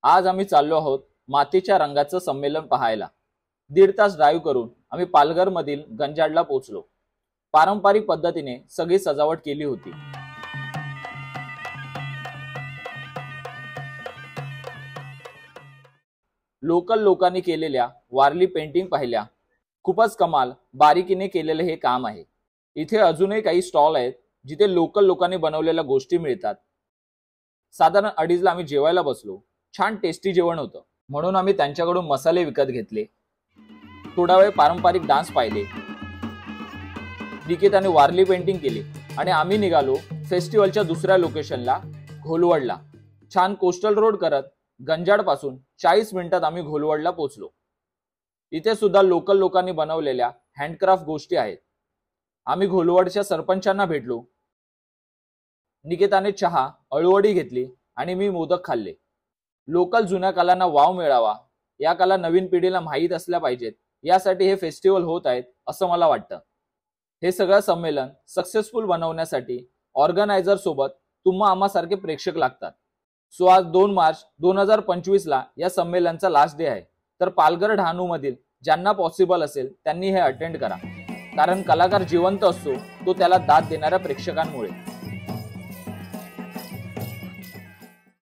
आज आम्ही चाललो आहोत मातीच्या रंगाचं संमेलन पाहायला। 1.5 तास ड्राईव्ह करून आम्ही पालघर मधील गंजाडला पोहोचलो। पारंपरिक पद्धतीने सगळी सजावट केली होती। लोकल लोकांनी केलेल्या वारली पेंटिंग पाहिल्या। खूपच कमाल बारीकीने केलेले हे काम आहे। इथे अजूनही काही स्टॉल आहेत जिथे लोकल लोकांनी बनवलेल्या गोष्टी मिळतात। साधारण 2:30 ला आम्ही जेवायला बसलो। छान टेस्टी जेवण होतं म्हणून आम्ही त्यांच्याकडून मसाले विकत घेतले। थोडा वेळ पारंपरिक डान्स पाहिले। निकेताने वारली पेंटिंग केली आणि आम्ही निघालो फेस्टिवलच्या दुसऱ्या लोकेशनला, घोलवडला। छान कोस्टल रोड करत गंजाड पासून 40 मिनिटात आम्ही घोलवडला पोहोचलो। इथे सुद्धा लोकल लोकांनी बनवलेल्या हँडक्राफ्ट गोष्टी आहेत। आम्ही घोलवडच्या सरपंचांना भेटलो। निकेताने चहा, अळूवडी घेतली आणि मी मोदक खाल्ले। लोकल जुन्या कलांना वाव मिळावा, या कला नवीन पिढीला माहीत असल्या पाहिजेत, यासाठी हे फेस्टिवल होत आहेत असं मला वाटतं। हे सगळं संमेलन सक्सेसफुल बनवण्यासाठी ऑर्गनायझर सोबत तुम्हा आम्हासारखे प्रेक्षक लागतात। सो आज 2 मार्च 2025 ला या संमेलनाचा लास्ट डे आहे। तर पालघर डहाणू मधील ज्यांना पॉसिबल असेल त्यांनी हे अटेंड करा, कारण कलाकार जिवंत असतो तो त्याला दाद देणाऱ्या प्रेक्षकांमुळे।